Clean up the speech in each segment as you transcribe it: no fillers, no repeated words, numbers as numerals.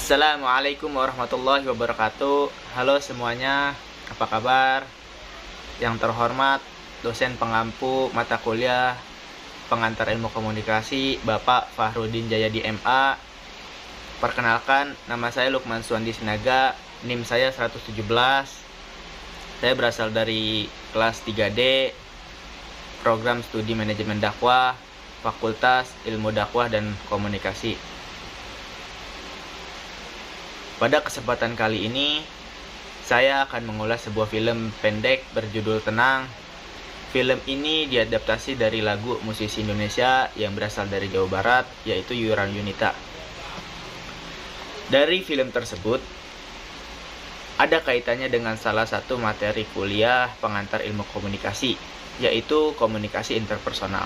Assalamualaikum warahmatullahi wabarakatuh. Halo semuanya, apa kabar? Yang terhormat dosen pengampu mata kuliah pengantar ilmu komunikasi Bapak Fahrudin Jayadi MA. Perkenalkan, nama saya Lukman Suwandi Sinaga, NIM saya 117. Saya berasal dari kelas 3D, program studi manajemen dakwah, Fakultas Ilmu Dakwah dan Komunikasi. Pada kesempatan kali ini, saya akan mengulas sebuah film pendek berjudul Tenang. Film ini diadaptasi dari lagu musisi Indonesia yang berasal dari Jawa Barat, yaitu Yuran Yunita. Dari film tersebut, ada kaitannya dengan salah satu materi kuliah pengantar ilmu komunikasi, yaitu komunikasi interpersonal.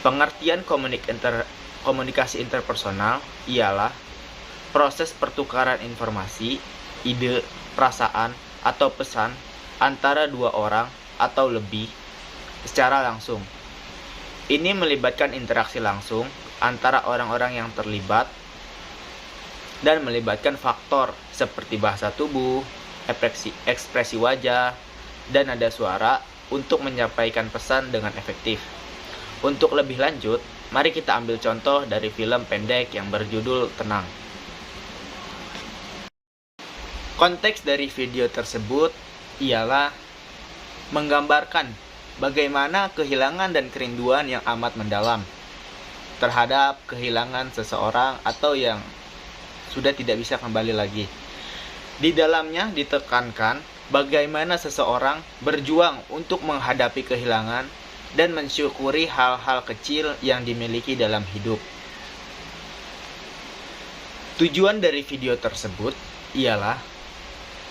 Pengertian komunikasi interpersonal ialah proses pertukaran informasi, ide, perasaan, atau pesan antara dua orang atau lebih secara langsung. Ini melibatkan interaksi langsung antara orang-orang yang terlibat dan melibatkan faktor seperti bahasa tubuh, ekspresi wajah, dan nada suara untuk menyampaikan pesan dengan efektif. Untuk lebih lanjut, mari kita ambil contoh dari film pendek yang berjudul Tenang. Konteks dari video tersebut ialah menggambarkan bagaimana kehilangan dan kerinduan yang amat mendalam terhadap kehilangan seseorang atau yang sudah tidak bisa kembali lagi. Di dalamnya ditekankan bagaimana seseorang berjuang untuk menghadapi kehilangan dan mensyukuri hal-hal kecil yang dimiliki dalam hidup. Tujuan dari video tersebut ialah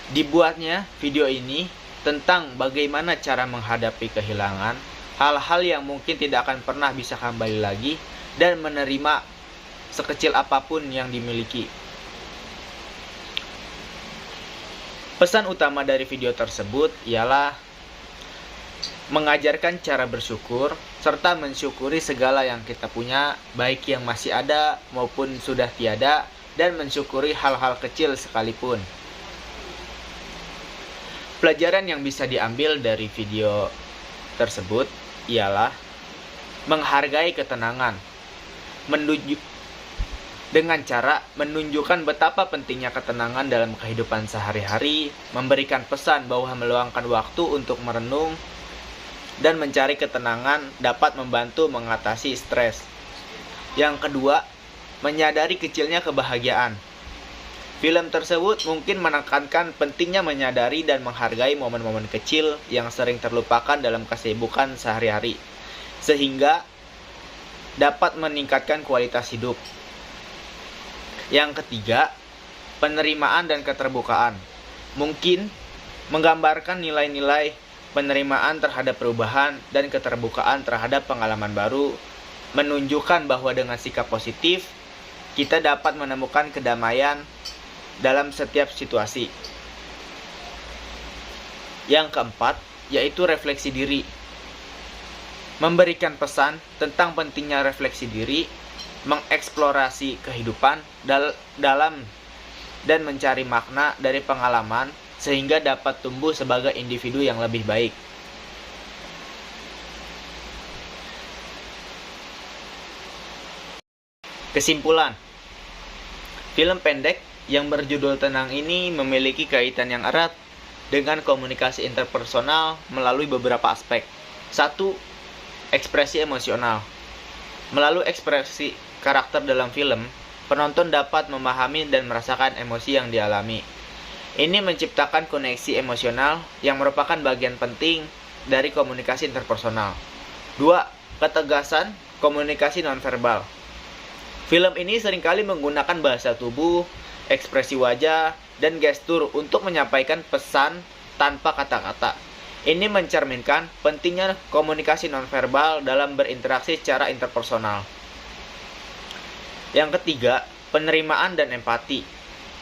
dibuatnya video ini tentang bagaimana cara menghadapi kehilangan, hal-hal yang mungkin tidak akan pernah bisa kembali lagi, dan menerima sekecil apapun yang dimiliki. Pesan utama dari video tersebut ialah mengajarkan cara bersyukur, serta mensyukuri segala yang kita punya, baik yang masih ada maupun sudah tiada, dan mensyukuri hal-hal kecil sekalipun. Pelajaran yang bisa diambil dari video tersebut ialah menghargai ketenangan, dengan cara menunjukkan betapa pentingnya ketenangan dalam kehidupan sehari-hari, memberikan pesan bahwa meluangkan waktu untuk merenung dan mencari ketenangan dapat membantu mengatasi stres. Yang kedua, menyadari kecilnya kebahagiaan. Film tersebut mungkin menekankan pentingnya menyadari dan menghargai momen-momen kecil yang sering terlupakan dalam kesibukan sehari-hari, sehingga dapat meningkatkan kualitas hidup. Yang ketiga, penerimaan dan keterbukaan. Mungkin menggambarkan nilai-nilai penerimaan terhadap perubahan dan keterbukaan terhadap pengalaman baru, menunjukkan bahwa dengan sikap positif, kita dapat menemukan kedamaian dalam setiap situasi. Yang keempat, yaitu refleksi diri. Memberikan pesan tentang pentingnya refleksi diri, mengeksplorasi kehidupan dalam dan mencari makna dari pengalaman sehingga dapat tumbuh sebagai individu yang lebih baik. Kesimpulan, film pendek yang berjudul Tenang ini memiliki kaitan yang erat dengan komunikasi interpersonal melalui beberapa aspek. 1. Ekspresi emosional. Melalui ekspresi karakter dalam film, penonton dapat memahami dan merasakan emosi yang dialami. Ini menciptakan koneksi emosional yang merupakan bagian penting dari komunikasi interpersonal. 2. Ketegasan komunikasi nonverbal. Film ini seringkali menggunakan bahasa tubuh, ekspresi wajah, dan gestur untuk menyampaikan pesan tanpa kata-kata. Ini mencerminkan pentingnya komunikasi nonverbal dalam berinteraksi secara interpersonal. Yang ketiga, penerimaan dan empati.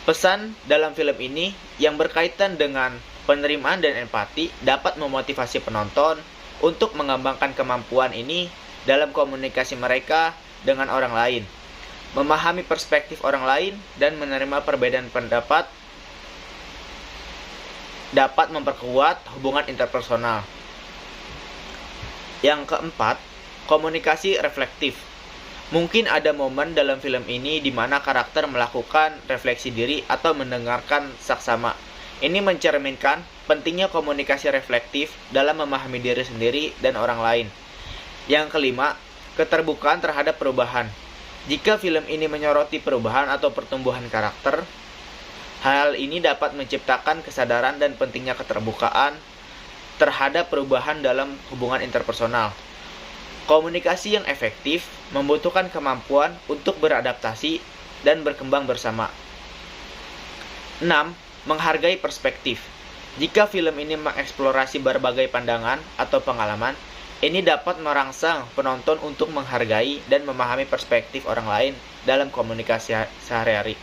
Pesan dalam film ini yang berkaitan dengan penerimaan dan empati dapat memotivasi penonton untuk mengembangkan kemampuan ini dalam komunikasi mereka dengan orang lain. memahami perspektif orang lain, dan menerima perbedaan pendapat dapat memperkuat hubungan interpersonal. Yang keempat, komunikasi reflektif. Mungkin ada momen dalam film ini di mana karakter melakukan refleksi diri atau mendengarkan saksama. Ini mencerminkan pentingnya komunikasi reflektif dalam memahami diri sendiri dan orang lain. Yang kelima, keterbukaan terhadap perubahan. Jika film ini menyoroti perubahan atau pertumbuhan karakter, hal ini dapat menciptakan kesadaran dan pentingnya keterbukaan terhadap perubahan dalam hubungan interpersonal. Komunikasi yang efektif membutuhkan kemampuan untuk beradaptasi dan berkembang bersama. 6. Menghargai perspektif. Jika film ini mengeksplorasi berbagai pandangan atau pengalaman, ini dapat merangsang penonton untuk menghargai dan memahami perspektif orang lain dalam komunikasi sehari-hari.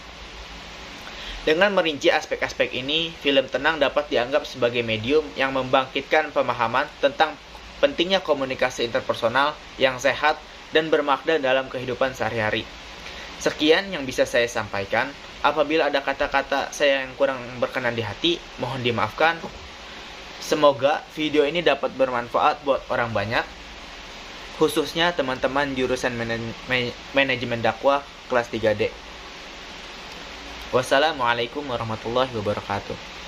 Dengan merinci aspek-aspek ini, film tenang dapat dianggap sebagai medium yang membangkitkan pemahaman tentang pentingnya komunikasi interpersonal yang sehat dan bermakna dalam kehidupan sehari-hari. Sekian yang bisa saya sampaikan. Apabila ada kata-kata saya yang kurang berkenan di hati, mohon dimaafkan. Semoga video ini dapat bermanfaat buat orang banyak, khususnya teman-teman jurusan manajemen dakwah kelas 3D. Wassalamualaikum warahmatullahi wabarakatuh.